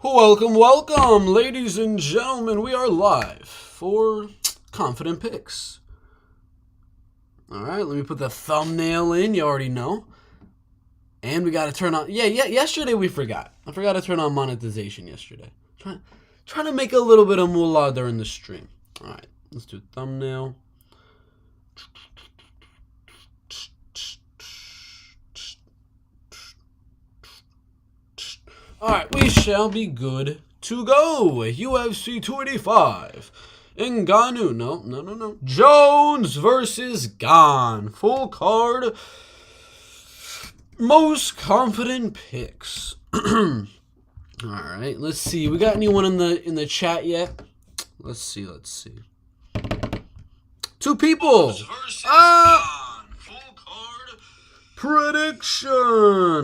Welcome, welcome, ladies and gentlemen. We are live for Confident Picks. All right, let me put the thumbnail in. You already know. And we got to turn on... Yeah, yesterday we forgot. I forgot to turn on monetization yesterday. Trying to make a little bit of moolah during the stream. All right, let's do thumbnail. Alright, we shall be good to go. UFC 285. Ngannou. No. Jones versus Gane. Full card. Most confident picks. Alright, let's see. We got anyone in the chat yet? Let's see. Two people. Full card prediction.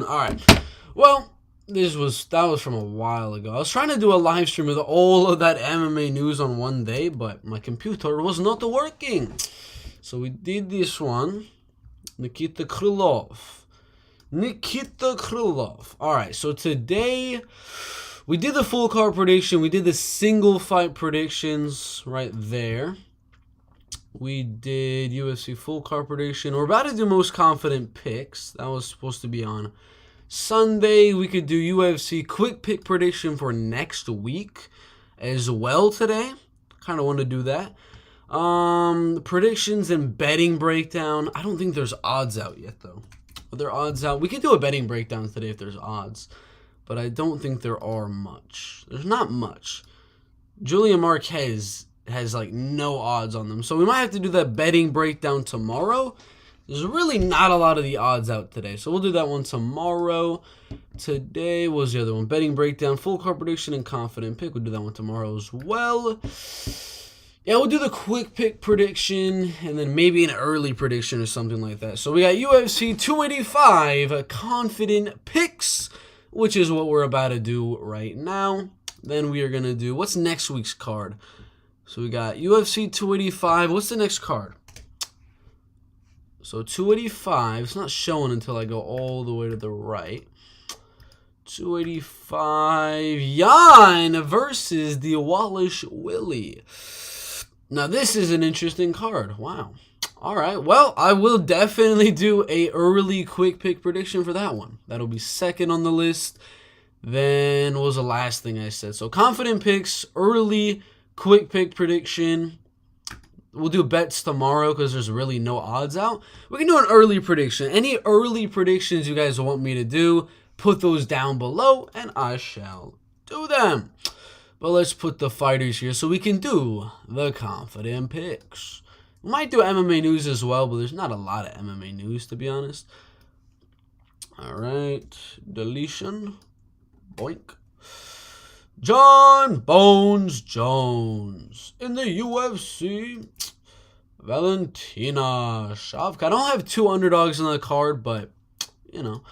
Alright. Well, that was from a while ago. I was trying to do a live stream with all of that MMA news on one day, but my computer was not working. So we did this one. Nikita Krylov. Alright, so today we did the full card prediction. We did the single fight predictions right there. We did UFC full card prediction. We're about to do most confident picks. That was supposed to be on Sunday. We could do UFC quick pick prediction for next week as well today. Kind of want to do that. Predictions and betting breakdown. I don't think there's odds out yet, though. Are there odds out? We could do a betting breakdown today if there's odds, but I don't think there are much. There's not much. Julian Marquez has like no odds on them, so we might have to do that betting breakdown tomorrow. There's really not a lot of the odds out today, so we'll do that one tomorrow. Today was the other one. Betting breakdown, full card prediction, and confident pick. We'll do that one tomorrow as well. Yeah, we'll do the quick pick prediction, and then maybe an early prediction or something like that. So we got UFC 285 confident picks, which is what we're about to do right now. Then we are going to do, what's next week's card? So we got UFC 285. What's the next card? So 285, it's not showing until I go all the way to the right. 285, Jan versus the Wallace Willie. Now this is an interesting card. Wow. All right. Well, I will definitely do a early quick pick prediction for that one. That'll be second on the list. Then what was the last thing I said? So confident picks, early quick pick prediction. We'll do bets tomorrow because there's really no odds out. We can do an early prediction. Any early predictions you guys want me to do, put those down below, and I shall do them. But let's put the fighters here so we can do the confident picks. We might do MMA news as well, but there's not a lot of MMA news, to be honest. All right. Deletion. Boink. John Bones Jones in the UFC. Valentina Shavkat. I don't have two underdogs on the card, but, you know,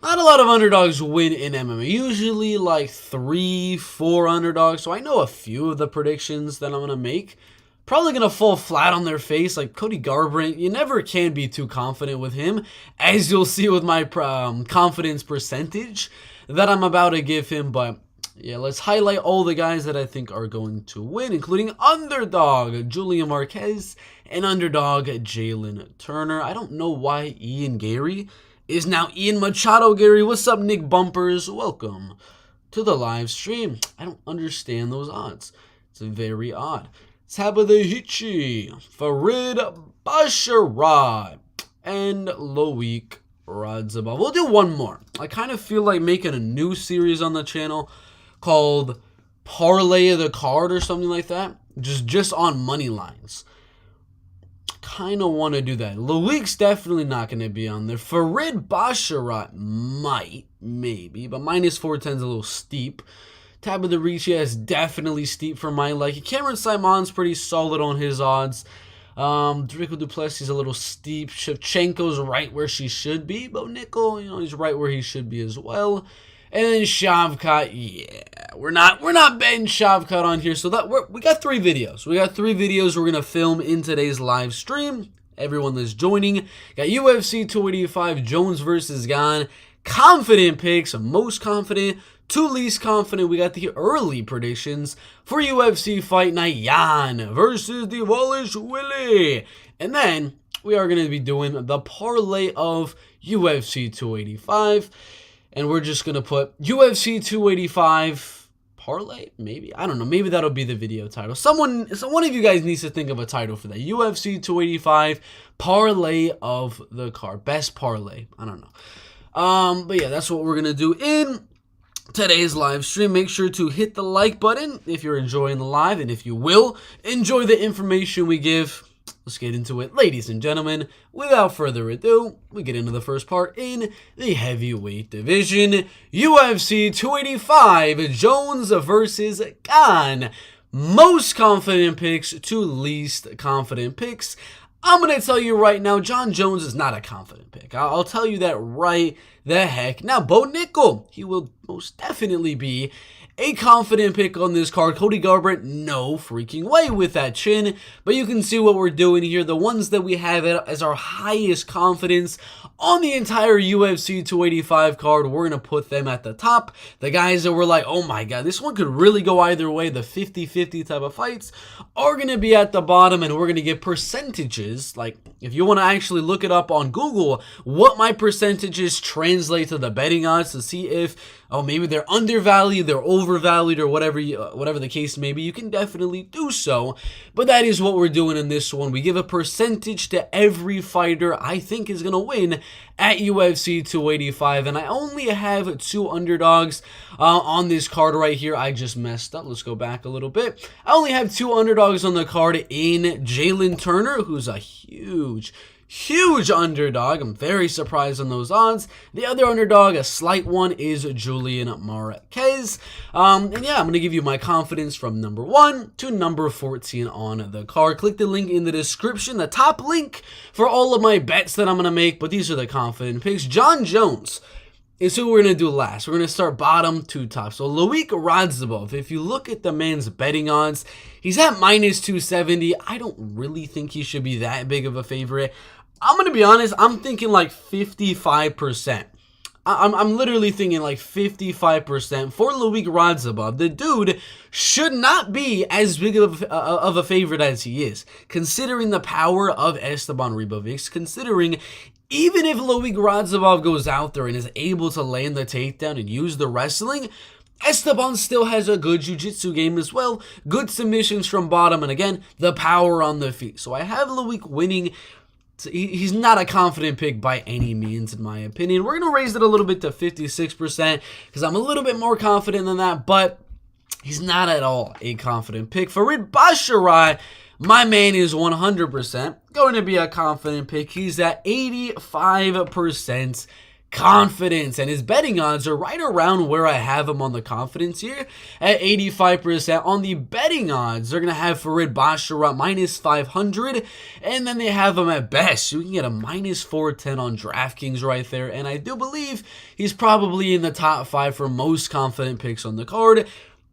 not a lot of underdogs win in MMA. Usually like 3-4 underdogs. So I know a few of the predictions that I'm going to make. Probably going to fall flat on their face. Like Cody Garbrandt, you never can be too confident with him, as you'll see with my confidence percentage that I'm about to give him. But yeah, let's highlight all the guys that I think are going to win, including underdog Julian Marquez and underdog Jalen Turner. I don't know why Ian Gary is now Ian Machado Gary. What's up, Nick Bumpers? Welcome to the live stream. I don't understand those odds. It's very odd. Tabitha Farid Basharat, and Loic Radzhabov. We'll do one more. I kind of feel like making a new series on the channel called Parlay of the Card or something like that. Just on money lines. Kind of want to do that. Loic's definitely not going to be on there. Farid Basharat might, maybe, but minus 410 is a little steep. Tabitha Ricci is definitely steep for my liking. Cameron Simon's pretty solid on his odds. Dricko Duplessis is a little steep. Shevchenko's right where she should be. Bo Nickel, you know, he's right where he should be as well. And then Shavkat, yeah, we're not betting Shavkat on here. So that we got 3 videos. We got 3 videos we're gonna film in today's live stream. Everyone that's joining, got UFC 285 Jones versus Gane, confident picks, most confident to least confident. We got the early predictions for UFC Fight Night Jan versus the Wallace Willie. And then we are going to be doing the parlay of UFC 285. And we're just going to put UFC 285 parlay, maybe. I don't know. Maybe that'll be the video title. One of you guys needs to think of a title for that. UFC 285 parlay of the card. Best parlay. I don't know. But yeah, that's what we're going to do in today's live stream. Make sure to hit the like button if you're enjoying the live, and if you will enjoy the information we give. Let's get into it, ladies and gentlemen. Without further ado, we get into the first part in the heavyweight division. UFC 285, Jones versus Khan. Most confident picks to least confident picks. I'm going to tell you right now, Jon Jones is not a confident pick. I'll tell you that right the heck. Now, Bo Nickel, he will most definitely be a confident pick on this card. Cody Garbrandt, no freaking way with that chin. But you can see what we're doing here. The ones that we have as our highest confidence on the entire UFC 285 card, we're going to put them at the top. The guys that were like, oh my god, this one could really go either way, the 50-50 type of fights, are going to be at the bottom, and we're going to get percentages. Like, if you want to actually look it up on Google, what my percentages translate to the betting odds to see if, oh, maybe they're undervalued, they're overvalued, or whatever the case may be, you can definitely do so. But that is what we're doing in this one. We give a percentage to every fighter I think is going to win at UFC 285, and I only have 2 underdogs on this card right here. I just messed up. Let's go back a little bit. I only have 2 underdogs on the card in Jalen Turner, who's a huge underdog. I'm very surprised on those odds. The other underdog, a slight one, is Julian Marquez. And yeah, I'm going to give you my confidence from number 1 to number 14 on the card. Click the link in the description, the top link for all of my bets that I'm going to make. But these are the confident picks. Jon Jones is who we're going to do last. We're going to start bottom to top. So Loic Radzhabov, if you look at the man's betting odds, he's at minus 270. I don't really think he should be that big of a favorite. I'm going to be honest, I'm thinking like 55%. I'm literally thinking like 55% for Loic Radzhabov. The dude should not be as big of a favorite as he is, considering the power of Esteban Ribovics, considering even if Loic Radzhabov goes out there and is able to land the takedown and use the wrestling, Esteban still has a good jiu-jitsu game as well, good submissions from bottom, and again, the power on the feet. So I have Loic winning. He's not a confident pick by any means, in my opinion. We're going to raise it a little bit to 56% because I'm a little bit more confident than that, but he's not at all a confident pick. Farid Basharai, my man, is 100% going to be a confident pick. He's at 85% confidence, and his betting odds are right around where I have him on the confidence here at 85%. On the betting odds, they're going to have Farid Basharat minus 500, and then they have him at best. You can get a minus 410 on DraftKings right there, and I do believe he's probably in the top 5 for most confident picks on the card.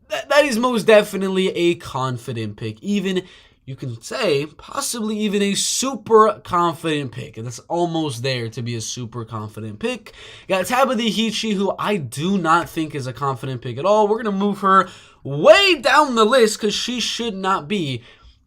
That is most definitely a confident pick. Even, you can say, possibly even a super confident pick. And that's almost there to be a super confident pick. Got Tabitha Hichi, who I do not think is a confident pick at all. We're going to move her way down the list because she should not be,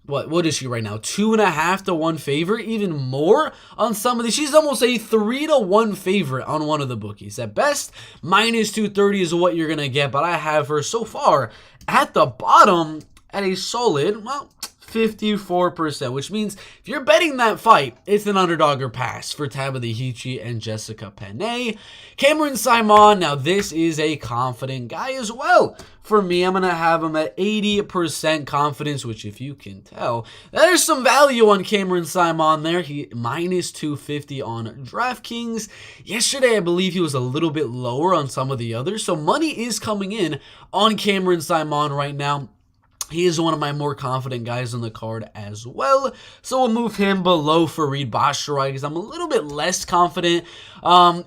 what is she right now? 2.5 to 1 favorite, even more on some of these. She's almost a 3 to 1 favorite on one of the bookies. At best, minus 230 is what you're going to get. But I have her so far at the bottom at a solid, well, 54%, which means if you're betting that fight, it's an underdog or pass for Tabitha Hichi and Jessica Penne. Cameron Simon, now this is a confident guy as well. For me, I'm going to have him at 80% confidence, which if you can tell, there's some value on Cameron Simon there. He minus 250 on DraftKings. Yesterday, I believe he was a little bit lower on some of the others, so money is coming in on Cameron Simon right now. He is one of my more confident guys on the card as well. So we'll move him below Farid Basharai because I'm a little bit less confident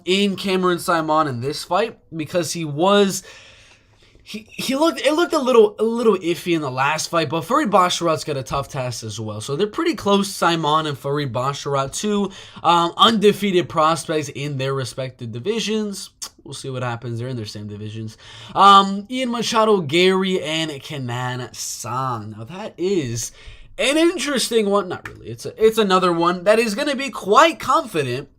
in Cameron Simon in this fight because he was He looked a little iffy in the last fight, but Farid Basharat's got a tough task as well. So they're pretty close, Simon and Farid Basharat, two undefeated prospects in their respective divisions. We'll see what happens. They're in their same divisions. Ian Machado, Gary, and Kenan Sang. Now that is an interesting one. Not really. It's another one that is going to be quite confident.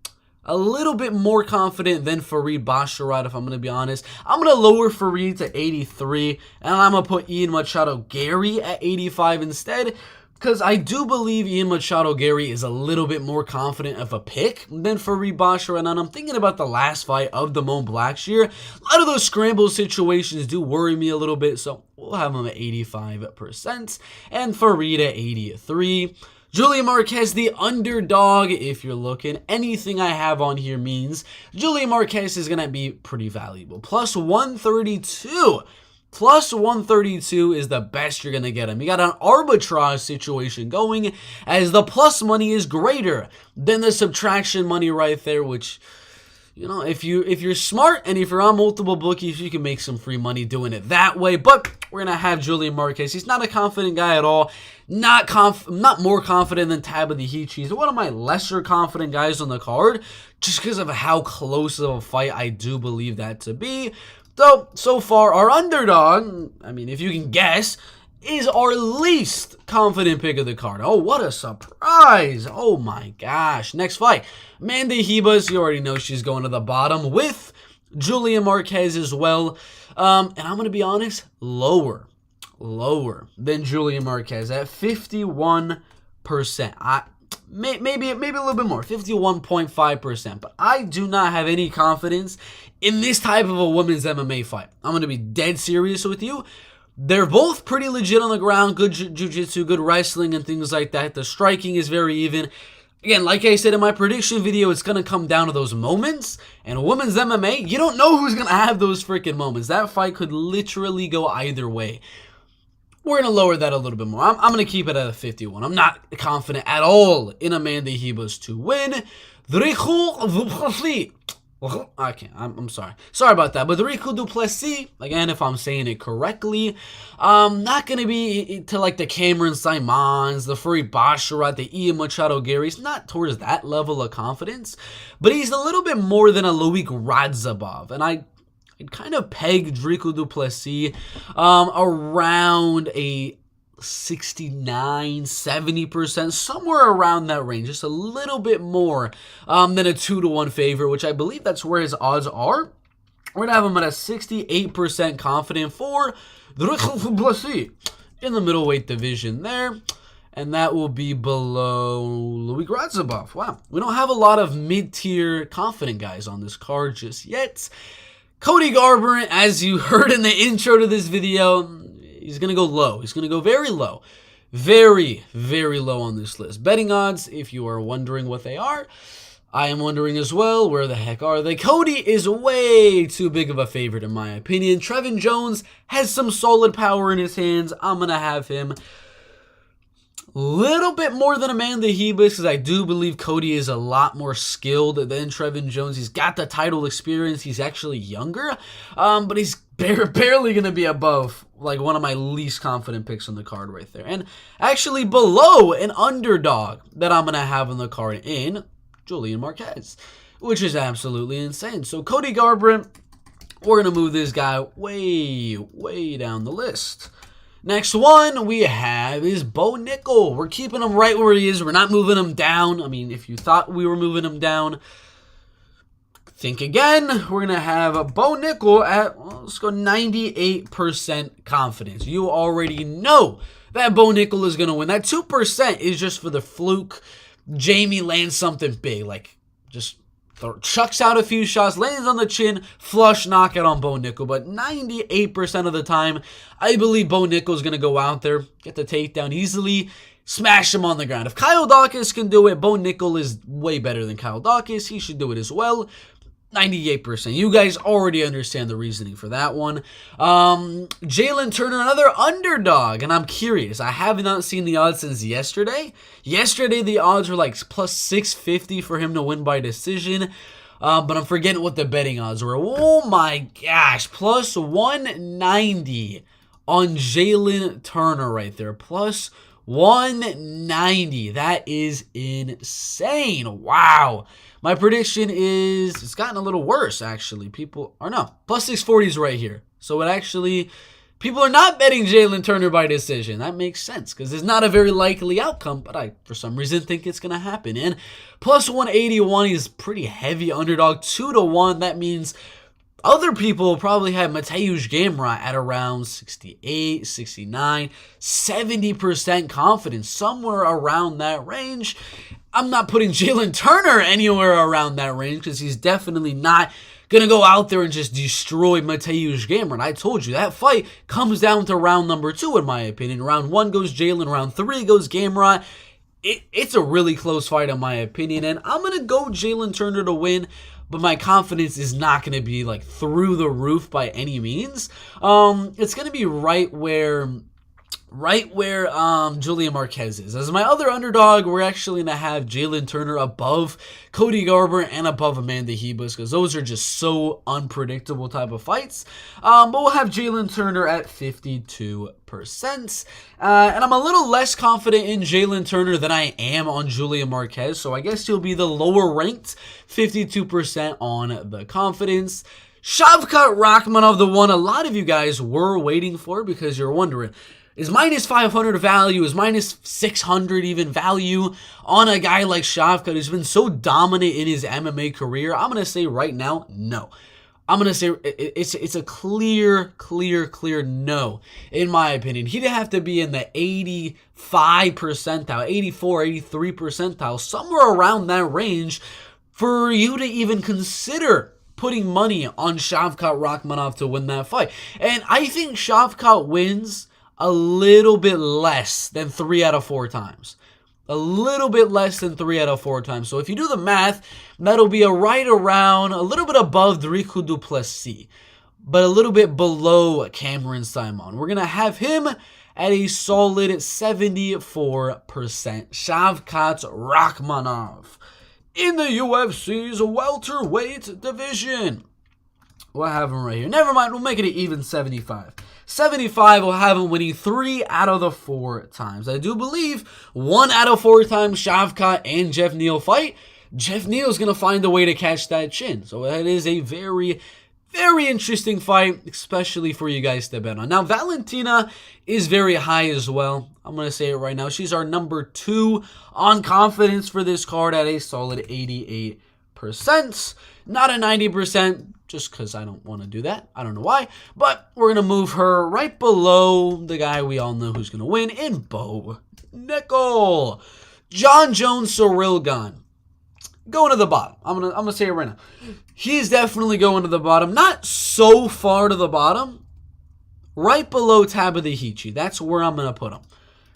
A little bit more confident than Farid Basharat, if I'm going to be honest. I'm going to lower Farid to 83, and I'm going to put Ian Machado Gary at 85 instead, because I do believe Ian Machado Gary is a little bit more confident of a pick than Farid Basharat. And I'm thinking about the last fight of the Mont Blackshear. A lot of those scramble situations do worry me a little bit, so we'll have him at 85%, and Farid at 83. Julian Marquez, the underdog, if you're looking. Anything I have on here means Julian Marquez is going to be pretty valuable. Plus 132. Plus 132 is the best you're going to get him. You got an arbitrage situation going as the plus money is greater than the subtraction money right there, which, you know, if you're smart and if you're on multiple bookies, you can make some free money doing it that way. But we're going to have Julian Marquez. He's not a confident guy at all. Not more confident than Tabitha. He's one of my lesser confident guys on the card, just because of how close of a fight I do believe that to be. So far, our underdog, I mean, if you can guess, is our least confident pick of the card. Oh, what a surprise. Oh my gosh. Next fight, Amanda Ribas. You already know she's going to the bottom with Julian Marquez as well. And I'm going to be honest, lower than Julian Marquez at 51%. Maybe a little bit more, 51.5%. But I do not have any confidence in this type of a women's MMA fight. I'm going to be dead serious with you. They're both pretty legit on the ground, good jiu-jitsu, good wrestling and things like that. The striking is very even. Again, like I said in my prediction video, it's going to come down to those moments. And women's MMA, you don't know who's going to have those freaking moments. That fight could literally go either way. We're going to lower that a little bit more. I'm going to keep it at a 51. I'm not confident at all in Amanda Ribas to win. I can't. I'm sorry. Sorry about that. But Dricus du Plessis, again, if I'm saying it correctly, not going to be to like the Cameron Simons, the Farid Basharat, the Ian Machado Gary's, not towards that level of confidence, but he's a little bit more than a Loic Radzhabov. And I'd kind of peg Dricus du Plessis around a 69-70%, somewhere around that range, just a little bit more than a 2-to-1 favorite, which I believe that's where his odds are. We're gonna have him at a 68% confident for Dricus du Plessis in the middleweight division there, and that will be below Loic Radzhabov. Wow, we don't have a lot of mid-tier confident guys on this card just yet. Cody Garbrandt, as you heard in the intro to this video, he's going to go low. He's going to go very low. Very, very low on this list. Betting odds, if you are wondering what they are, I am wondering as well, where the heck are they? Cody is way too big of a favorite in my opinion. Trevin Jones has some solid power in his hands. I'm going to have him little bit more than Amanda Ribas, because I do believe Cody is a lot more skilled than Trevin Jones. He's got the title experience. He's actually younger, but he's barely going to be above like one of my least confident picks on the card right there. And actually below an underdog that I'm going to have on the card in Julian Marquez, which is absolutely insane. So Cody Garbrandt, we're going to move this guy way down the list. Next one we have is Bo Nickel. We're keeping him right where he is. We're not moving him down. I mean, if you thought we were moving him down, think again. We're going to have Bo Nickel at, well, let's go 98% confidence. You already know that Bo Nickel is going to win. That 2% is just for the fluke. Jamie lands something big, like just chucks out a few shots, lands on the chin, flush knockout on Bo Nickel. But 98% of the time, I believe Bo Nickel is going to go out there, get the takedown easily, smash him on the ground. If Kyle Dawkins can do it, Bo Nickel is way better than Kyle Dawkins. He should do it as well. 98%. You guys already understand the reasoning for that one. Jalen Turner, another underdog. And I'm curious. I have not seen the odds since yesterday. Yesterday, the odds were like plus 650 for him to win by decision. but I'm forgetting what the betting odds were. Oh my gosh, plus 190 on Jalen Turner right there. Plus 190. That is insane. Wow. My prediction is, it's gotten a little worse, actually. Plus 640 is right here. So it actually, people are not betting Jalen Turner by decision. That makes sense because it's not a very likely outcome, but I, for some reason, think it's going to happen. And plus 181 is pretty heavy underdog. 2-1, that means other people probably have Mateusz Gamrot at around 68, 69, 70% confidence, somewhere around that range. I'm not putting Jalen Turner anywhere around that range because he's definitely not going to go out there and just destroy Mateusz Gamrot. I told you, that fight comes down to round number 2, in my opinion. Round 1 goes Jalen, round 3 goes Gamrot. It's a really close fight, in my opinion, and I'm going to go Jalen Turner to win, but my confidence is not going to be like through the roof by any means. It's going to be right where Julian Marquez is. As my other underdog, we're actually going to have Jalen Turner above Cody Garbrandt and above Amanda Hebus because those are just so unpredictable type of fights. But we'll have Jalen Turner at 52%. And I'm a little less confident in Jalen Turner than I am on Julian Marquez, so I guess he'll be the lower ranked 52% on the confidence. Shavkat Rakhmonov, the one a lot of you guys were waiting for because you're wondering, is minus 500 value, is minus 600 even value on a guy like Shavkat who's been so dominant in his MMA career? I'm going to say right now, no. I'm going to say it's a clear no, in my opinion. He'd have to be in the 85 percentile, 84, 83 percentile, somewhere around that range for you to even consider putting money on Shavkat Rakhmonov to win that fight. And I think Shavkat wins a little bit less than 3 out of 4 times. A little bit less than 3 out of 4 times. So if you do the math, that'll be right around, a little bit above Dricus du Plessis, but a little bit below Cameron Simon. We're going to have him at a solid 74%. Shavkat Rakhmonov in the UFC's welterweight division. We'll have him right here. Never mind, we'll make it an even 75. 75 will have him winning 3 out of the 4 times. I do believe 1 out of 4 times Shavkat and Jeff Neal fight, Jeff Neal's going to find a way to catch that chin. So that is a very, very interesting fight, especially for you guys to bet on. Now, Valentina is very high as well. I'm going to say it right now. She's our number 2 on confidence for this card at a solid 88%. Not a 90%. Just because I don't want to do that. I don't know why. But we're going to move her right below the guy we all know who's going to win in Bo Nickel. John Jones Cirilgan. Going to the bottom. I'm gonna say it right now. He's definitely going to the bottom. Not so far to the bottom. Right below Tabitha. That's where I'm going to put him.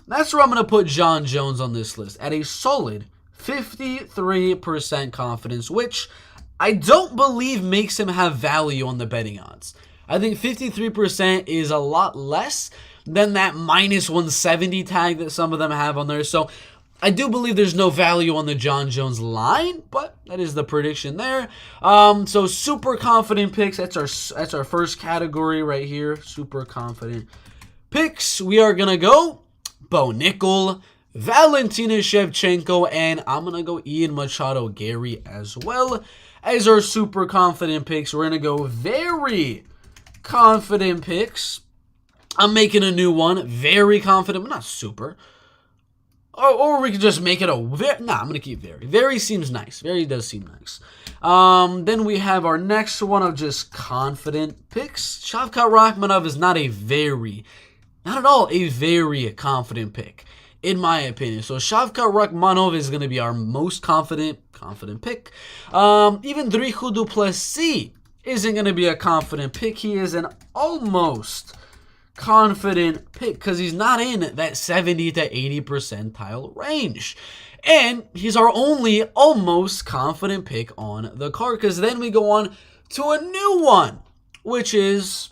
That's where I'm going to put John Jones on this list. At a solid 53% confidence, which I don't believe makes him have value on the betting odds. I think 53% is a lot less than that minus 170 tag that some of them have on there. So I do believe there's no value on the John Jones line, but that is the prediction there. So super confident picks. That's our first category right here. Super confident picks. We are gonna go Bo Nickel, Valentina Shevchenko, and I'm gonna go Ian Machado Gary as well as our super confident picks. We're going to go very confident picks. I'm making a new one. Very confident, but not super. Or we could just make it a very... Nah, I'm going to keep very. Very seems nice. Very does seem nice. Then we have our next one of just confident picks. Shavkat Rakhmonov is not at all a very confident pick, in my opinion. So Shavkat Rakhmonov is going to be our most confident pick. Even Dricus du Plessis isn't going to be a confident pick. He is an almost confident pick because he's not in that 70 to 80 percentile range. And he's our only almost confident pick on the card because then we go on to a new one, which is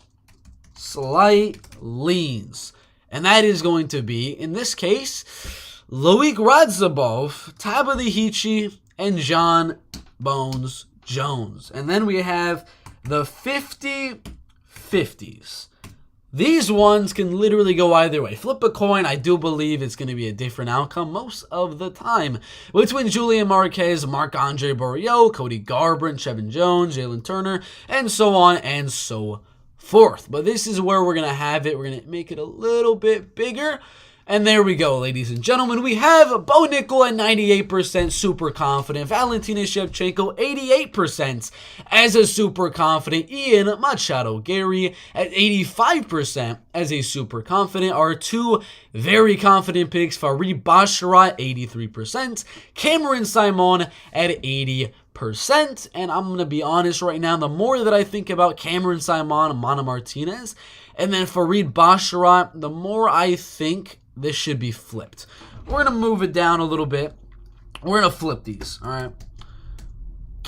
slight leans. And that is going to be, in this case, Loic Radzhabov, Tabitha, and John Bones Jones. And then we have the 50-50s. These ones can literally go either way. Flip a coin, I do believe it's going to be a different outcome most of the time. Between Julian Marquez, Marc-Andre Barriault, Cody Garbrandt, Trevin Jones, Jalen Turner, and so on and so forth. But this is where we're going to have it. We're going to make it a little bit bigger. And there we go, ladies and gentlemen. We have Bo Nickel at 98% super confident. Valentina Shevchenko, 88% as a super confident. Ian Machado Gary at 85% as a super confident. Our two very confident picks, Farid Basharat, 83%. Cameron Simon at 80%. And I'm going to be honest right now, the more that I think about Cameron Simon and Mana Martinez, and then Farid Basharat, the more I think this should be flipped. We're going to move it down a little bit. We're going to flip these, all right?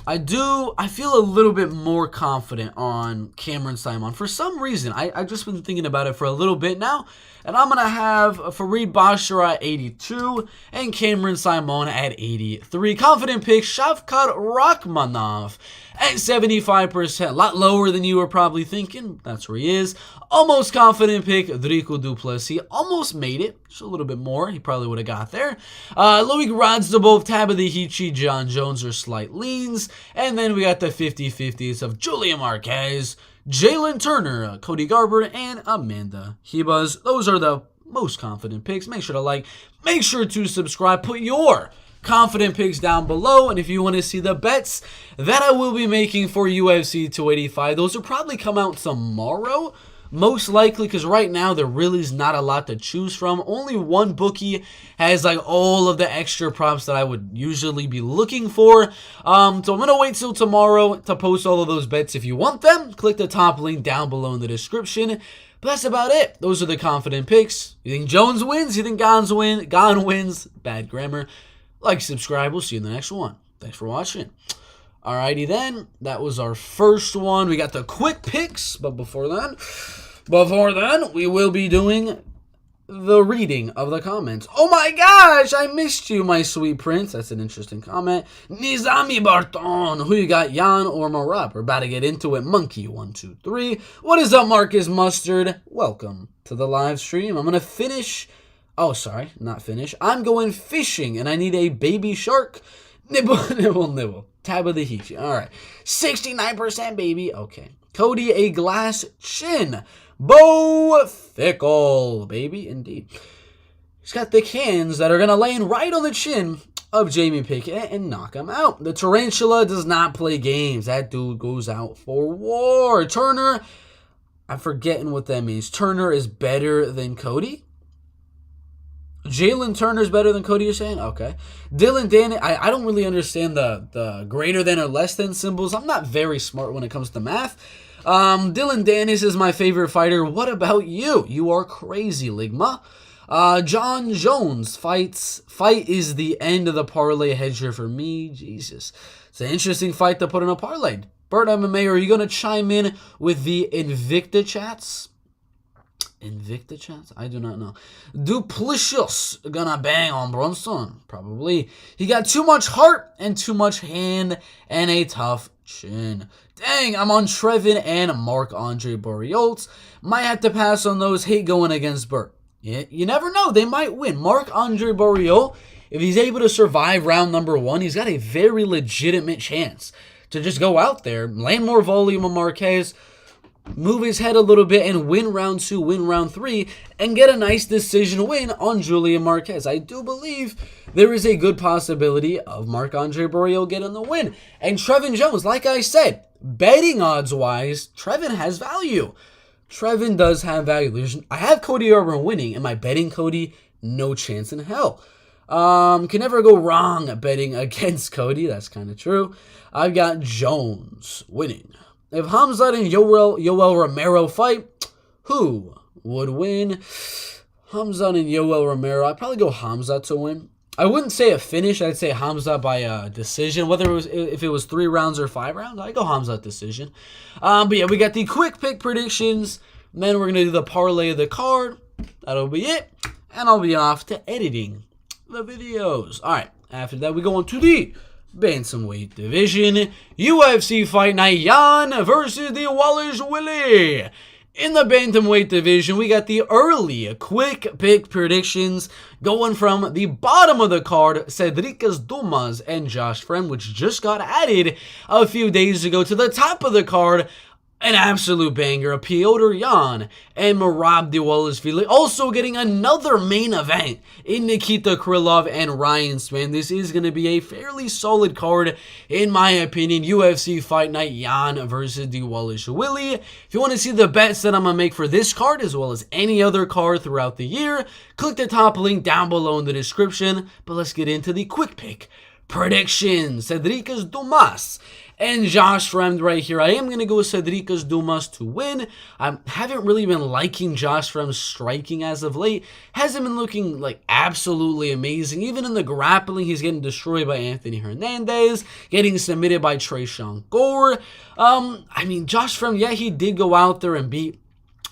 I feel a little bit more confident on Cameron Simon. For some reason, I've just been thinking about it for a little bit now. And I'm going to have Farid Basharat at 82 and Cameron Simon at 83. Confident pick, Shavkat Rakhmonov at 75%. A lot lower than you were probably thinking. That's where he is. Almost confident pick, Dricko du Plessis. Almost made it. Just a little bit more. He probably would have got there. Loic Radzhabov, Tabitha Hichi, John Jones are slight leans. And then we got the 50-50s of Julian Marquez, Jalen Turner, Cody Garbrandt, and Amanda Ribas. Those are the most confident picks. Make sure to like, make sure to subscribe, put your confident picks down below. And if you want to see the bets that I will be making for UFC 285, those will probably come out tomorrow. Most likely, because right now there really is not a lot to choose from. Only one bookie has like all of the extra props that I would usually be looking for. So I'm going to wait till tomorrow to post all of those bets. If you want them, click the top link down below in the description. But that's about it. Those are the confident picks. You think Jones wins? You think Gane wins? Bad grammar. Like, subscribe. We'll see you in the next one. Thanks for watching. Alrighty then, that was our first one. We got the quick picks, but before then, we will be doing the reading of the comments. Oh my gosh, I missed you, my sweet prince. That's an interesting comment. Nizami Barton, who you got, Jan or Marab? We're about to get into it. Monkey123. What is up, Marcus Mustard? Welcome to the live stream. I'm gonna finish. Oh, sorry, not finish. I'm going fishing, and I need a baby shark. Nibble, nibble, nibble. Tabitha Hichi. All right. 69%, baby. Okay. Cody, a glass chin. Bo Fickle, baby. Indeed. He's got thick hands that are going to land right on the chin of Jamie Pickett and knock him out. The Tarantula does not play games. That dude goes out for war. Turner, I'm forgetting what that means. Turner is better than Cody? Jalen Turner's better than Cody, you're saying? Okay. Dylan Danny, I don't really understand the greater than or less than symbols. I'm not very smart when it comes to math. Dylan Dennis is my favorite fighter. What about you? You are crazy, Ligma. John Jones fight is the end of the parlay hedger for me. Jesus. It's an interesting fight to put in a parlay. Bert MMA, are you going to chime in with the Invicta chats? Invicta chance? I do not know. Duplicious gonna bang on Bronson? Probably. He got too much heart and too much hand and a tough chin. Dang, I'm on Trevin and Marc-Andre Barriault. Might have to pass on those. Hate going against Bert. Yeah, you never know. They might win. Marc-Andre Barriault, if he's able to survive round number 1, he's got a very legitimate chance to just go out there, land more volume on Marquez, move his head a little bit and win round 2, win round 3, and get a nice decision win on Julian Marquez. I do believe there is a good possibility of Marc-Andre Barriault getting the win. And Trevin Jones, like I said, betting odds-wise, Trevin has value. Trevin does have value. I have Cody Garbrandt winning. Am I betting Cody? No chance in hell. Can never go wrong betting against Cody. That's kind of true. I've got Jones winning. If Hamzat and Yoel Romero fight, who would win? Hamzat and Yoel Romero. I'd probably go Hamzat to win. I wouldn't say a finish. I'd say Hamzat by a decision. Whether if it was 3 rounds or 5 rounds, I'd go Hamzat decision. But yeah, we got the quick pick predictions. And then we're going to do the parlay of the card. That'll be it. And I'll be off to editing the videos. All right. After that, we go on to the Bantamweight division, UFC Fight Night Jan versus the Wallace Willie. In the Bantamweight division, we got the early quick pick predictions going from the bottom of the card, Cedricas Dumas and Josh Fremd, which just got added a few days ago, to the top of the card. An absolute banger, Piotr Jan and Merab Dvalishvili, also getting another main event in Nikita Krylov and Ryan Spann. This is going to be a fairly solid card, in my opinion. UFC Fight Night Jan versus Dvalishvili. If you want to see the bets that I'm going to make for this card, as well as any other card throughout the year, click the top link down below in the description. But let's get into the quick pick predictions. Cedricas Dumas and Josh Fremd right here. I am going to go with Cedricas Dumas to win. I haven't really been liking Josh Fremd's striking as of late. Hasn't been looking like absolutely amazing. Even in the grappling, he's getting destroyed by Anthony Hernandez, getting submitted by Tresean Gore. I mean, Josh Fremd, yeah, he did go out there and beat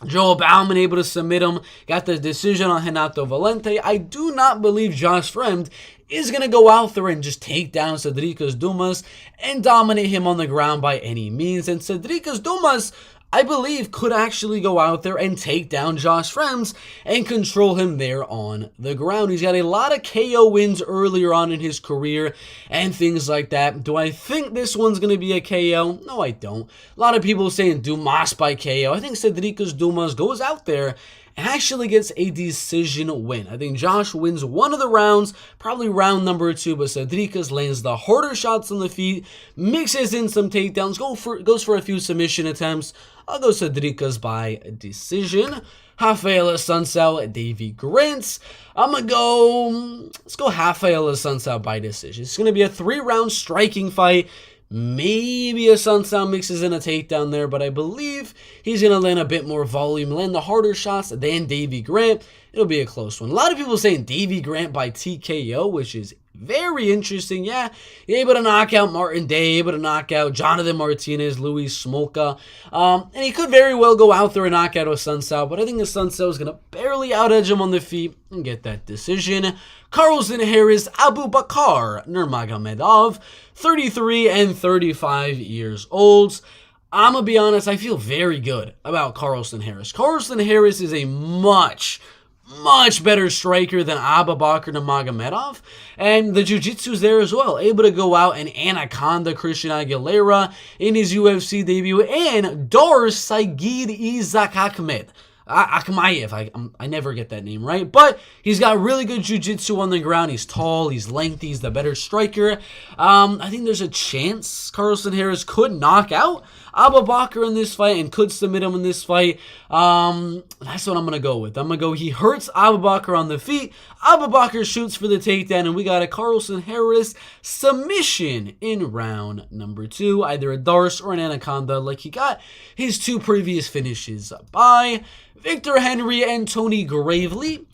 Joel Bauman, able to submit him, got the decision on Renato Valente. I do not believe Josh Fremd is going to go out there and just take down Cedricas Dumas and dominate him on the ground by any means. And Cedricas Dumas, I believe, could actually go out there and take down Josh Fremd and control him there on the ground. He's got a lot of KO wins earlier on in his career and things like that. Do I think this one's going to be a KO? No, I don't. A lot of people saying Dumas by KO. I think Cedricas Dumas goes out there and actually gets a decision win. I think Josh wins one of the rounds, probably round number 2, but Cedricas lands the harder shots on the feet, mixes in some takedowns, goes for a few submission attempts. I'll go Cedricas by decision. Rafael Assunção, Davy Grant. Let's go Rafael Assunção by decision. It's going to be a 3-round striking fight. Maybe Assunção mixes in a takedown there, but I believe he's going to land a bit more volume, land the harder shots than Davy Grant. It'll be a close one. A lot of people saying Davy Grant by TKO, which is very interesting. Yeah, able to knock out Martin Day, able to knock out Jonathan Martinez, Luis Smolka. And he could very well go out there and knock out Assunção, but I think Assunção is going to barely out-edge him on the feet and get that decision. Carlson Harris, Abu Bakar Nurmagomedov, 33 and 35 years old. I'm going to be honest, I feel very good about Carlson Harris. Carlson Harris is a much better striker than Abubakar Nurmagomedov, and the jiu-jitsu's there as well. Able to go out and Anaconda Christian Aguilera in his UFC debut, and Dar Saigid Isaac Akhmayev. I never get that name right, but he's got really good jiu-jitsu on the ground. He's tall, he's lengthy, he's the better striker. I think there's a chance Carlson Harris could knock out Abubakar in this fight and could submit him in this fight. That's what I'm going to go with. I'm going to go he hurts Abubakar on the feet. Abubakar shoots for the takedown, and we got a Carlson Harris submission in round number 2. Either a Darce or an Anaconda, like he got his 2 previous finishes by Victor Henry and Tony Gravely.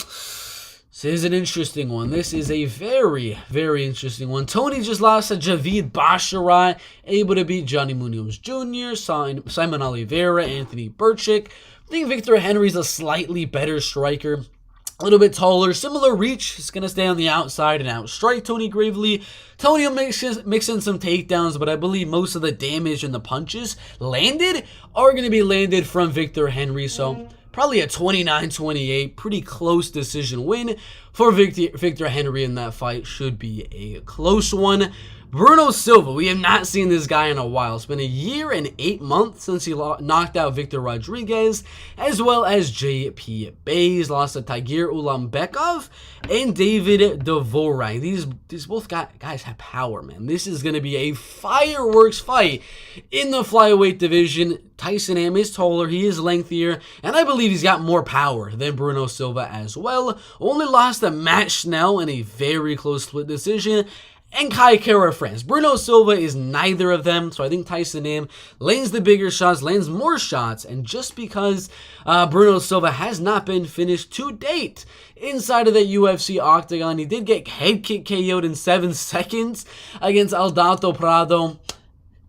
This is an interesting one. This is a very, very interesting one. Tony just lost to Javid Basharat, able to beat Johnny Munoz Jr., Simon Oliveira, Anthony Burchick. I think Victor Henry's a slightly better striker. A little bit taller, similar reach. He's going to stay on the outside and outstrike Tony Gravely. Tony will mix in some takedowns, but I believe most of the damage and the punches landed are going to be landed from Victor Henry. So probably a 29-28, pretty close decision win for Victor Henry in that fight. Should be a close one. Bruno Silva, we have not seen this guy in a while. It's been a year and 8 months since he knocked out Victor Rodriguez, as well as J.P. Bays, lost to Tagir Ulambekov and David Dvorak. These both guys have power, man. This is going to be a fireworks fight in the flyweight division. Tyson Am is taller, he is lengthier, and I believe he's got more power than Bruno Silva as well. Only lost to Matt Schnell in a very close split decision, and Kai Kara France. Bruno Silva is neither of them, so I think Tyson Am lands the bigger shots, lands more shots, and just because Bruno Silva has not been finished to date inside of the UFC octagon, he did get head kick KO'd in 7 seconds against Aldato Prado.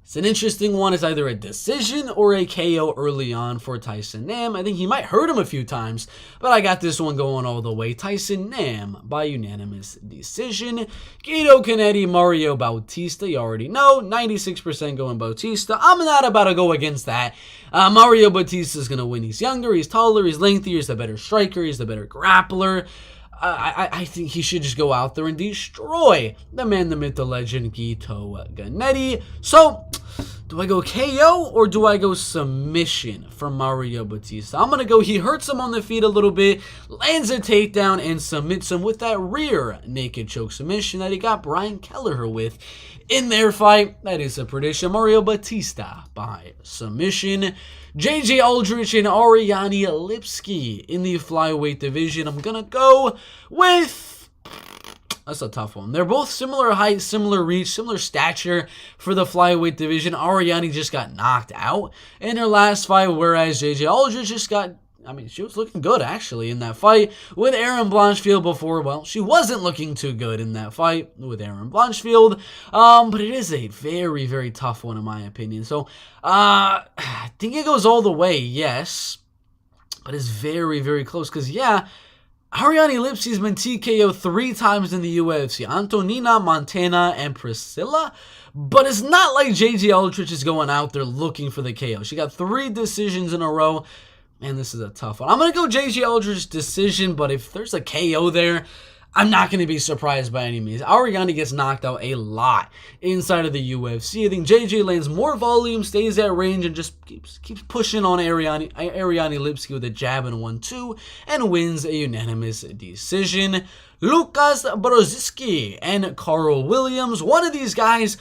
It's an interesting one. It's either a decision or a KO early on for Tyson Nam. I think he might hurt him a few times, but I got this one going all the way. Tyson Nam by unanimous decision. Guido Canetti, Mario Bautista. You already know, 96% going Bautista. I'm not about to go against that. Mario Bautista is going to win. He's younger, he's taller, he's lengthier, he's the better striker, he's the better grappler. I think he should just go out there and destroy the man, the myth, the legend, Guido Canetti. So, do I go KO or do I go submission for Mario Bautista? I'm going to go, he hurts him on the feet a little bit, lands a takedown, and submits him with that rear naked choke submission that he got Brian Kelleher with in their fight. That is a prediction. Mario Bautista by submission. JJ Aldrich and Ariane Lipski in the flyweight division. I'm going to go with... That's a tough one. They're both similar height, similar reach, similar stature for the flyweight division. Ariane just got knocked out in her last fight, whereas JJ Aldrich just got... she was looking good, actually, in that fight with Erin Blanchfield before. Well, she wasn't looking too good in that fight with Erin Blanchfield. But it is a very, very tough one, in my opinion. So, I think it goes all the way, yes. But it's very, very close. Because, yeah, Ariane Lipski's been TKO 3 times in the UFC. Antonina, Montana, and Priscilla. But it's not like JJ Aldrich is going out there looking for the KO. She got 3 decisions in a row. Man, this is a tough one. I'm going to go JJ Aldrich decision, but if there's a KO there, I'm not going to be surprised by any means. Ariane gets knocked out a lot inside of the UFC. I think JJ lands more volume, stays at range, and just keeps pushing on Ariane Lipski with a jab and 1-2, and wins a unanimous decision. Lukas Brzezinski and Carl Williams. One of these guys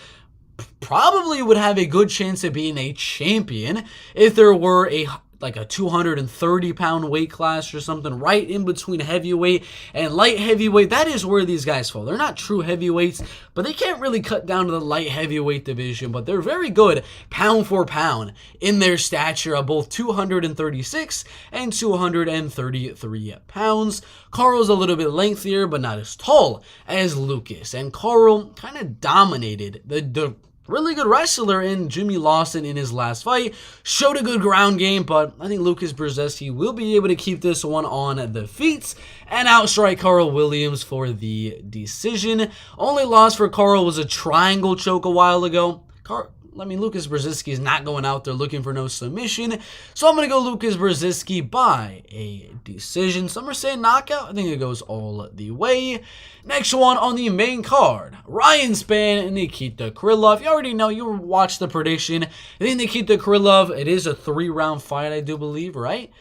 probably would have a good chance of being a champion if there were a 230-pound weight class or something right in between heavyweight and light heavyweight. That is where these guys fall. They're not true heavyweights, but they can't really cut down to the light heavyweight division, but they're very good pound for pound in their stature of both 236 and 233 pounds. Carl's a little bit lengthier, but not as tall as Lucas, and Carl kind of dominated the really good wrestler in Jimmy Lawson in his last fight. Showed a good ground game, but I think Lukas Brzezinski will be able to keep this one on the feet and outstrike Carl Williams for the decision. Only loss for Carl was a triangle choke a while ago. Lukas Brzezinski is not going out there looking for no submission. So I'm going to go Lukas Brzezinski by a decision. Some are saying knockout. I think it goes all the way. Next one on the main card, Ryan Spann and Nikita Krylov. You already know, you watched the prediction. I think Nikita Krylov, it is a 3-round fight, I do believe, right?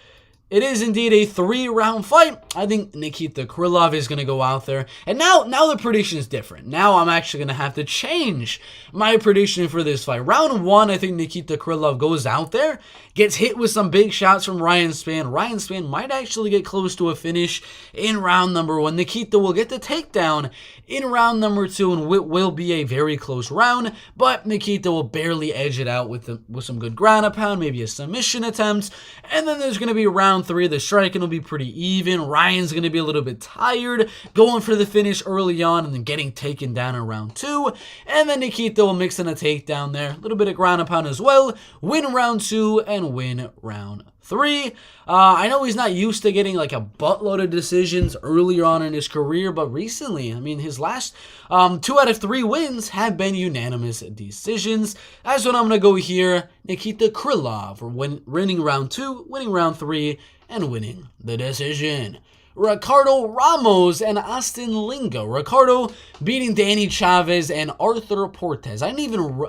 It is indeed a 3-round fight. I think Nikita Krylov is going to go out there. And now the prediction is different. Now I'm actually going to have to change my prediction for this fight. Round 1, I think Nikita Krylov goes out there, gets hit with some big shots from Ryan Spann. Ryan Spann might actually get close to a finish in round number 1. Nikita will get the takedown in round number 2, and it will be a very close round. But Nikita will barely edge it out with some good ground and pound, maybe a submission attempt. And then there's going to be round 3. The striking will be pretty even. Ryan's going to be a little bit tired, going for the finish early on and then getting taken down in round 2. And then Nikita will mix in a takedown there. A little bit of ground and pound as well. Win round 2 and win round 3. I know he's not used to getting like a buttload of decisions earlier on in his career, but recently, his last 2 out of 3 wins have been unanimous decisions. That's what I'm going to go here. Nikita Krylov for winning round 2, winning round 3, and winning the decision. Ricardo Ramos and Austin Lingo. Ricardo beating Danny Chavez and Arthur Portes. I didn't even...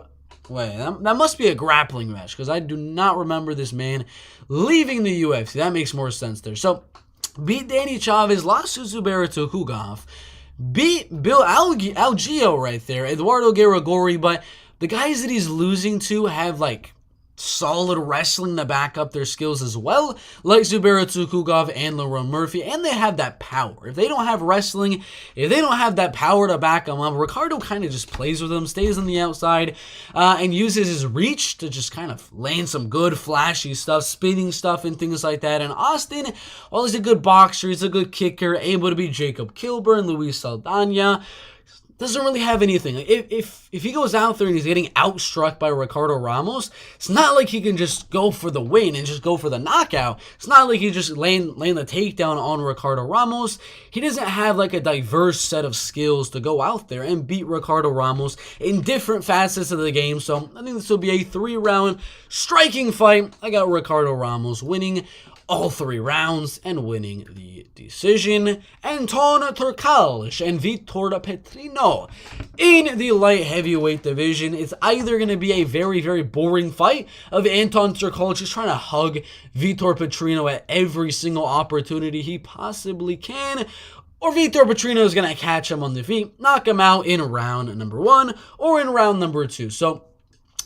Wait, that must be a grappling match, because I do not remember this man leaving the UFC. That makes more sense there. So, beat Danny Chavez, lost to Zubaira Tukhugov, beat Bill Algeo right there, Eduardo Garagori, but the guys that he's losing to have, solid wrestling to back up their skills as well, like Zubaira Tukhugov and Lerone Murphy, and they have that power. If they don't have wrestling, if they don't have that power to back them up, Ricardo kind of just plays with them, stays on the outside, and uses his reach to just kind of land some good flashy stuff, spinning stuff and things like that. And Austin, he's a good boxer, he's a good kicker, able to beat Jacob Kilburn, Luis Saldana. doesn't really have anything. If he goes out there and he's getting outstruck by Ricardo Ramos, it's not like he can just go for the win and just go for the knockout. It's not like he's just laying the takedown on Ricardo Ramos. He doesn't have like a diverse set of skills to go out there and beat Ricardo Ramos in different facets of the game. So I think this will be a 3-round striking fight. I got Ricardo Ramos winning all 3 rounds and winning the decision. Anton Turkalj and Vitor Petrino in the light heavyweight division. It's either going to be a very, very boring fight of Anton Turkalj just trying to hug Vitor Petrino at every single opportunity he possibly can, or Vitor Petrino is going to catch him on the feet, knock him out in round number 1 or in round number 2. So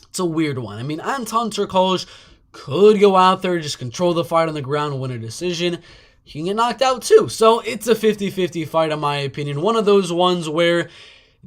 it's a weird one. I mean, Anton Turkalj could go out there, just control the fight on the ground and win a decision. He can get knocked out too. So it's a 50-50 fight in my opinion. One of those ones where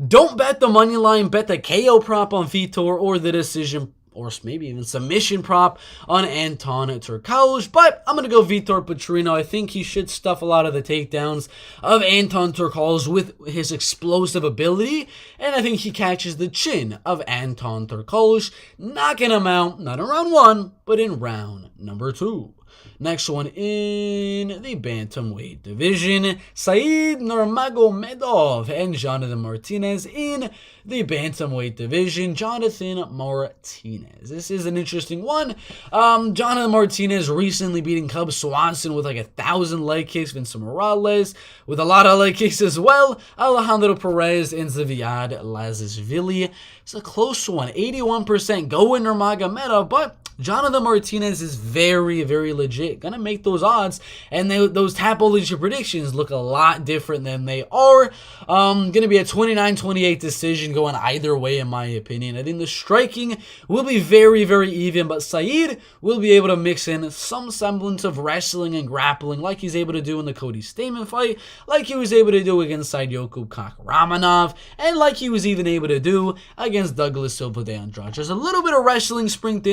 don't bet the money line, bet the KO prop on Vitor or the decision or maybe even submission prop on Anton Turkalj. But I'm going to go Vitor Petrino. I think he should stuff a lot of the takedowns of Anton Turkalj with his explosive ability. And I think he catches the chin of Anton Turkalj, knocking him out, not in round 1, but in round number 2. Next one in the bantamweight division, Said Nurmagomedov and Jonathan Martinez in the bantamweight division. Jonathan Martinez. This is an interesting one. Jonathan Martinez recently beating Cub Swanson with like 1,000 leg kicks. Vincent Morales with a lot of leg kicks as well. Alejandro Perez and Zviad Lazishvili. It's a close one. 81% going Nurmagomedov, but Jonathan Martinez is very, very legit. Gonna make those odds and those Tapology predictions look a lot different than they are. Gonna be a 29-28 decision going either way in my opinion. I think the striking will be very, very even, but Said will be able to mix in some semblance of wrestling and grappling like he's able to do in the Cody Stamann fight, like he was able to do against Sadyokub Kakhramonov, and like he was even able to do against Douglas Silva de Andrade. There's a little bit of wrestling sprinkled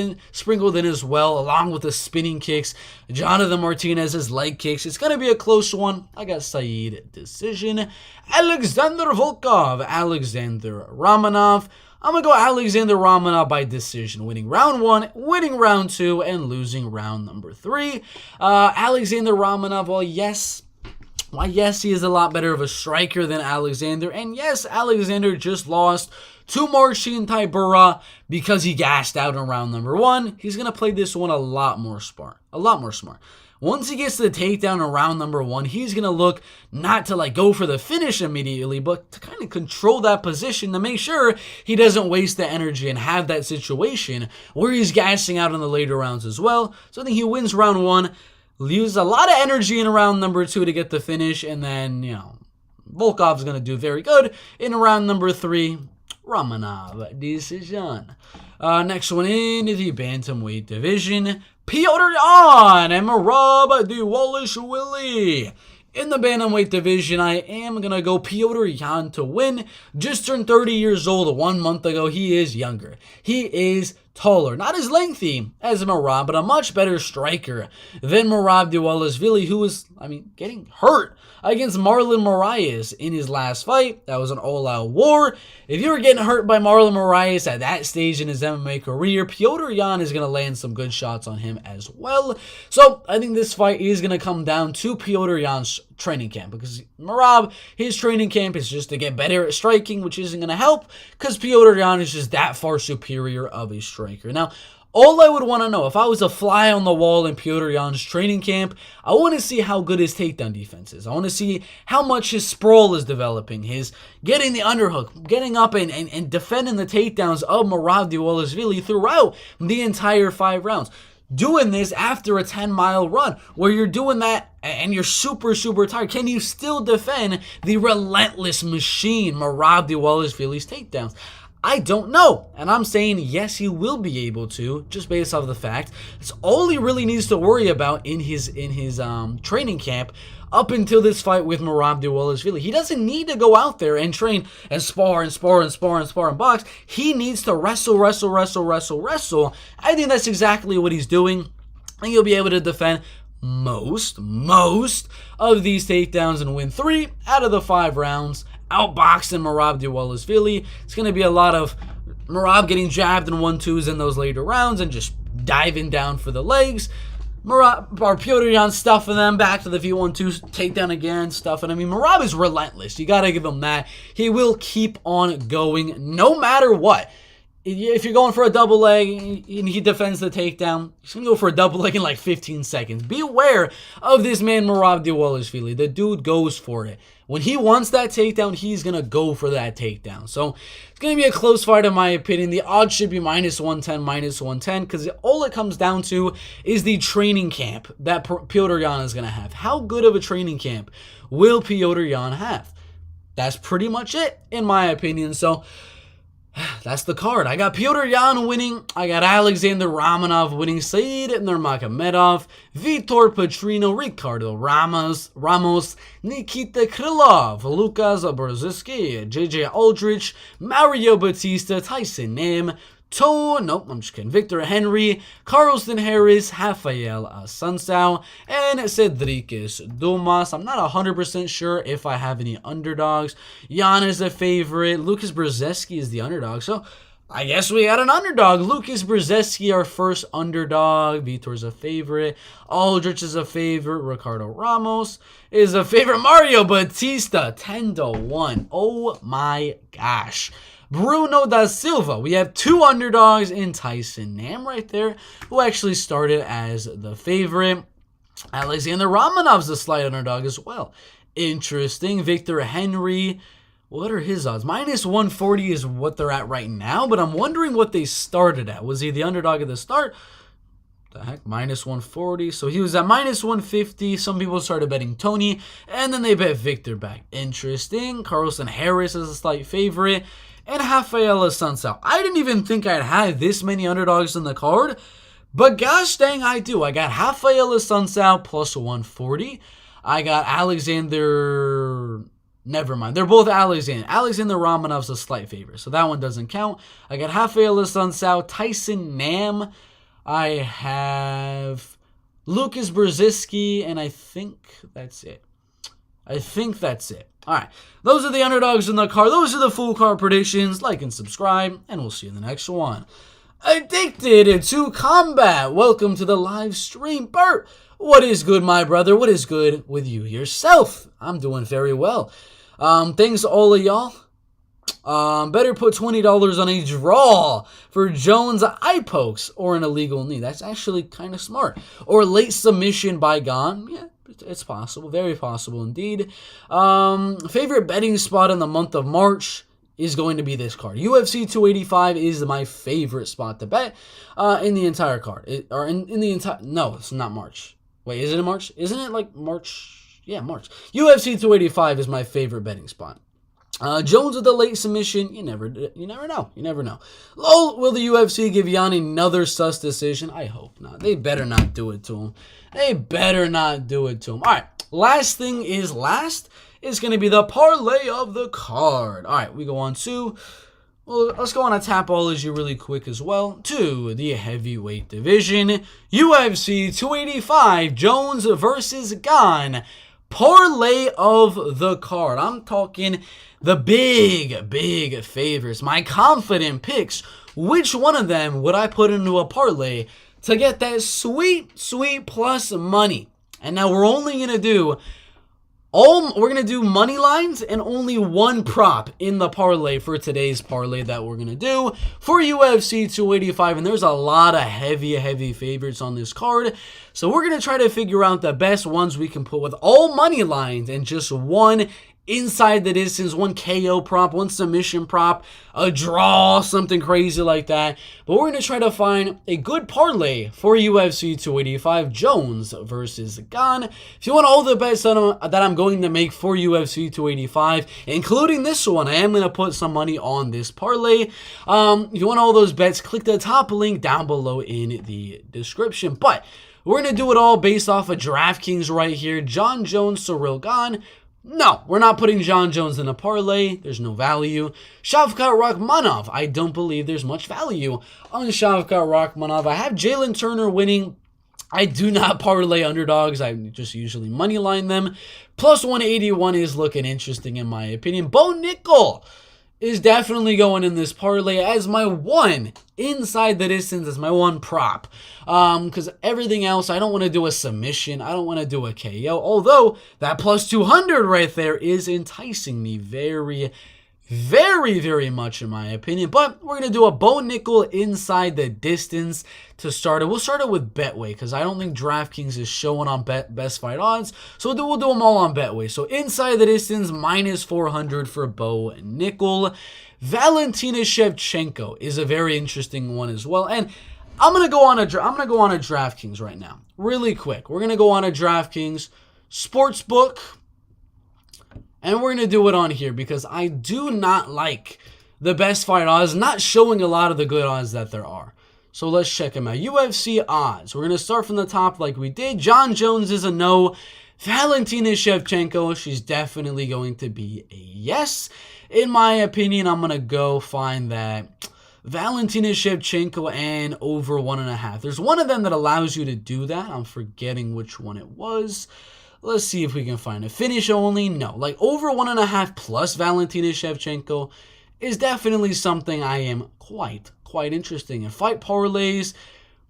in as well, along with the spinning kicks, Jonathan Martinez's leg kicks. It's going to be a close one. I got Said decision. Alexander Volkov, Alexander Romanov. I'm going to go Alexander Romanov by decision, winning round 1, winning round 2, and losing round number 3. Alexander Romanov, well, yes, he is a lot better of a striker than Alexander. And yes, Alexander just lost to Marcin Tybura because he gassed out in round number 1. He's going to play this one a lot more smart. Once he gets to the takedown in round number 1, he's going to look not to like go for the finish immediately, but to kind of control that position to make sure he doesn't waste the energy and have that situation where he's gassing out in the later rounds as well. So I think he wins round 1, leaves a lot of energy in round number 2 to get the finish, and then, Volkov's going to do very good in round number 3. Romanov decision. Next one in the bantamweight division, Piotr Yan and Merab Dvalishvili. In the bantamweight division, I am going to go Piotr Yan to win. Just turned 30 years old 1 month ago. He is younger. He is taller. Not as lengthy as Merab, but a much better striker than Merab Dvalishvili, who was, getting hurt against Marlon Moraes in his last fight. That was an all-out war. If you were getting hurt by Marlon Moraes at that stage in his MMA career, Piotr Yan is going to land some good shots on him as well. So I think this fight is going to come down to Piotr Yan's training camp, because Merab, his training camp is just to get better at striking, which isn't going to help because Piotr Yan is just that far superior of a striker. Now, all I would want to know, if I was a fly on the wall in Piotr Yan's training camp, I want to see how good his takedown defense is. I want to see how much his sprawl is developing, his getting the underhook, getting up and defending the takedowns of Merab Dvalishvili throughout the entire 5 rounds. Doing this after a 10-mile run where you're doing that and you're super, super tired. Can you still defend the relentless machine Merab Dvalishvili's takedowns? I don't know, and I'm saying yes, he will be able to, just based off the fact it's all he really needs to worry about in his training camp up until this fight with Merab Dvalishvili. He doesn't need to go out there and train and spar and box. He needs to wrestle. I think that's exactly what he's doing, and he'll be able to defend most of these takedowns and win 3 out of the 5 rounds outboxing Merab Dvalishvili. It's going to be a lot of Merab getting jabbed in 1-2s in those later rounds and just diving down for the legs. Petr Yan stuffing them back to the V1-2 takedown again, stuffing. I mean, Merab is relentless. You got to give him that. He will keep on going no matter what. If you're going for a double leg and he defends the takedown, he's going to go for a double leg in like 15 seconds. Be aware of this man, Merab Dvalishvili. The dude goes for it. When he wants that takedown, he's going to go for that takedown. So it's going to be a close fight in my opinion. The odds should be -110, because all it comes down to is the training camp that Petr Yan is going to have. How good of a training camp will Petr Yan have? That's pretty much it in my opinion. So that's the card. I got Petr Yan winning. I got Alexander Romanov winning. Said Nurmagomedov, Vitor Petrino, Ricardo Ramos, Nikita Krylov, Lukas Brzezinski, JJ Aldrich, Mario Batista, Tyson Nam, Victor Henry, Carlston Harris, Rafael Assunção, and Cedriques Dumas. I'm not 100% sure if I have any underdogs. Jan is a favorite. Lukas Brzezinski is the underdog. So I guess we got an underdog. Lukas Brzezinski, our first underdog. Vitor's a favorite. Aldrich is a favorite. Ricardo Ramos is a favorite. Mario Batista, 10-1. Oh my gosh. Bruno da Silva. We have two underdogs in Tyson Nam right there, who actually started as the favorite. Alexander Romanov's the slight underdog as well. Interesting. Victor Henry. What are his odds? -140 is what they're at right now, but I'm wondering what they started at. Was he the underdog at the start? The heck, -140. So he was at -150. Some people started betting Tony, and then they bet Victor back. Interesting. Carlston Harris is a slight favorite. And Rafael Assunção. I didn't even think I'd have this many underdogs in the card, but gosh dang, I do. I got Rafael Assunção +140. I got Alexander... Never mind. They're both Alexander. Alexander Romanov's a slight favorite, so that one doesn't count. I got Rafael Assunção, Tyson Nam. I have Lukas Brzezinski, and I think that's it. All right, those are the underdogs in the card. Those are the full card predictions. Like and subscribe, and we'll see you in the next one. Addicted to Combat. Welcome to the live stream. Bert, what is good, my brother? What is good with you yourself? I'm doing very well. Thanks to all of y'all. Better put $20 on a draw for Jones eye pokes or an illegal knee. That's actually kind of smart. Or late submission by Gon. Yeah. It's possible. Very possible indeed. Favorite betting spot in the month of March is going to be this card. UFC 285 is my favorite spot to bet in the entire card. In the entire... No, it's not March. Wait, is it in March? Isn't it like March? Yeah, March. UFC 285 is my favorite betting spot. Jones with the late submission, you never know. Lol, will the UFC give Jan another sus decision? I hope not. They better not do it to him. All right, last thing is last. It's going to be the parlay of the card. All right, we go on to... Well, let's go on a Tapology really quick as well to the heavyweight division. UFC 285, Jones versus Gon. Parlay of the card. I'm talking the big favorites. My confident picks. Which one of them would I put into a parlay to get that sweet plus money? And now we're only going to do... we're going to do money lines and only one prop in the parlay for today's parlay that we're going to do for UFC 285. And there's a lot of heavy favorites on this card. So we're going to try to figure out the best ones we can put with all money lines and just one inside the distance, one KO prop, one submission prop, a draw, something crazy like that. But we're going to try to find a good parlay for UFC 285, Jones versus Gon. If you want all the bets that I'm going to make for UFC 285, including this one, I am going to put some money on this parlay. If you want all those bets, click the top link down below in the description. But we're going to do it all based off of DraftKings right here. Jon Jones, Ciryl Gane. No, we're not putting Jon Jones in a parlay. There's no value. Shavkat Rakhmonov. I don't believe there's much value on Shavkat Rakhmonov. I have Jalen Turner winning. I do not parlay underdogs. I just usually moneyline them. Plus 181 is looking interesting in my opinion. Bo Nickel is definitely going in this parlay as my one inside the distance, as my one prop. Because everything else, I don't want to do a submission. I don't want to do a KO. Although that plus 200 right there is enticing me very, very much in my opinion. But we're going to do a Bo Nickel inside the distance to start it. We'll start it with Betway because I don't think DraftKings is showing on best fight odds. So we'll do them all on Betway. So inside the distance, minus 400 for Bo Nickel. Valentina Shevchenko is a very interesting one as well. And I'm going to go on a DraftKings right now. Really quick. We're going to go on a DraftKings Sportsbook. And we're going to do it on here because I do not like the best fight odds not showing a lot of the good odds that there are. So let's check them out. UFC odds. We're going to start from the top like we did. John Jones is a no. Valentina Shevchenko, she's definitely going to be a yes. In my opinion, I'm going to go find that Valentina Shevchenko and over 1.5. There's one of them that allows you to do that. I'm forgetting which one it was. Let's see if we can find it. Finish only? No. Like over 1.5 plus Valentina Shevchenko is definitely something I am quite interesting in. Fight parlays,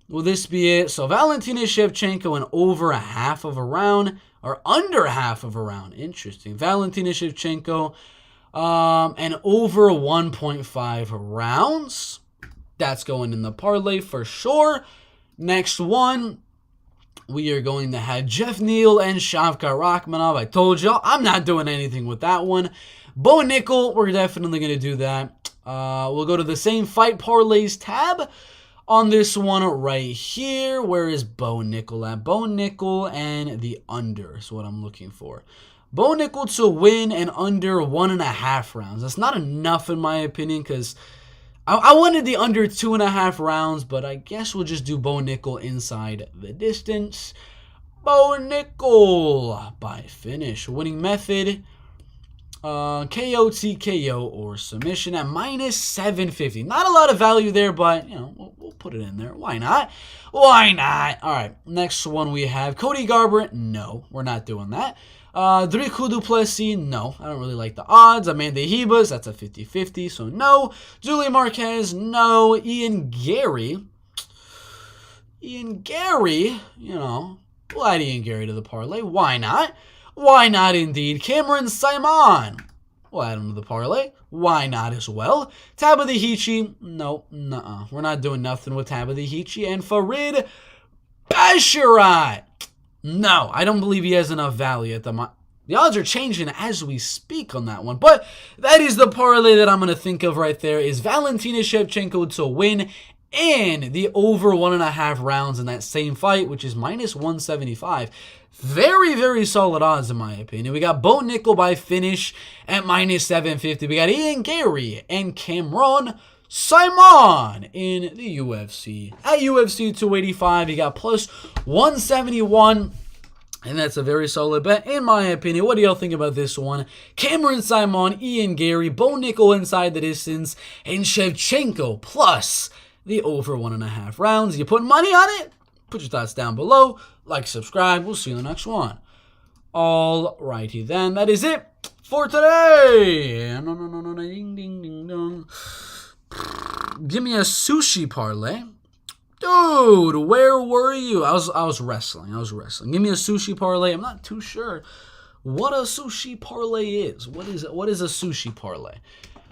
will this be it? So Valentina Shevchenko and over a half of a round or under half of a round. Interesting. Valentina Shevchenko and over 1.5 rounds. That's going in the parlay for sure. Next one. We are going to have Jeff Neal and Shavkat Rakhmonov. I told y'all, I'm not doing anything with that one. Bo Nickel, we're definitely going to do that. We'll go to the same fight parlays tab on this one right here. Where is Bo Nickel at? Bo Nickel and the under is what I'm looking for. Bo Nickel to win and under 1.5 rounds. That's not enough in my opinion because I wanted the under 2.5 rounds, but I guess we'll just do Bo Nickel inside the distance. Bo Nickel by finish. Winning method, KO, TKO, or submission at minus 750. Not a lot of value there, but, you know, we'll put it in there. Why not? Why not? All right, next one we have Cody Garbrandt. No, we're not doing that. Dricus du Plessis, no. I don't really like the odds. Amanda Hebas, that's a 50-50, so no. Julie Marquez, no. Ian Gary, you know, we'll add Ian Gary to the parlay. Why not? Why not indeed? Cameron Simon, we'll add him to the parlay. Why not as well? Tabitha Hichi, no, nuh-uh. We're not doing nothing with Tabitha Hichi. And Farid Basharat, no, I don't believe he has enough value at the odds are changing as we speak on that one. But that is the parlay that I'm going to think of right there is Valentina Shevchenko to win and the over 1.5 rounds in that same fight, which is minus 175. Very solid odds in my opinion. We got Bo Nickel by finish at minus 750. We got Ian Gary and Cameron Simon in the UFC. At UFC 285, you got plus 171. And that's a very solid bet, in my opinion. What do y'all think about this one? Cameron Simon, Ian Gary, Bo Nickel inside the distance, and Shevchenko plus the over 1.5 rounds. You put money on it? Put your thoughts down below. Like, subscribe. We'll see you in the next one. Alrighty then. That is it for today. No. Ding, ding, dong. Give me a sushi parlay. Dude, where were you? I was wrestling. Give me a sushi parlay. I'm not too sure what a sushi parlay is. What is a sushi parlay?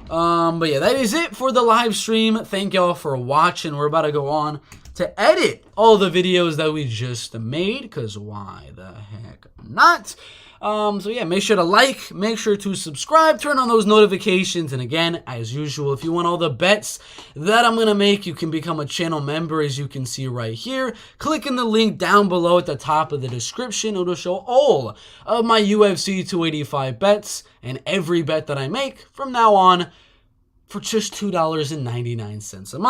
But yeah, that is it for the live stream. Thank y'all for watching. We're about to go on to edit all the videos that we just made, because why the heck not? So yeah, make sure to like, make sure to subscribe, turn on those notifications, and again, as usual, if you want all the bets that I'm going to make, you can become a channel member, as you can see right here. Click in the link down below at the top of the description. It'll show all of my UFC 285 bets and every bet that I make from now on for just $2.99 a month.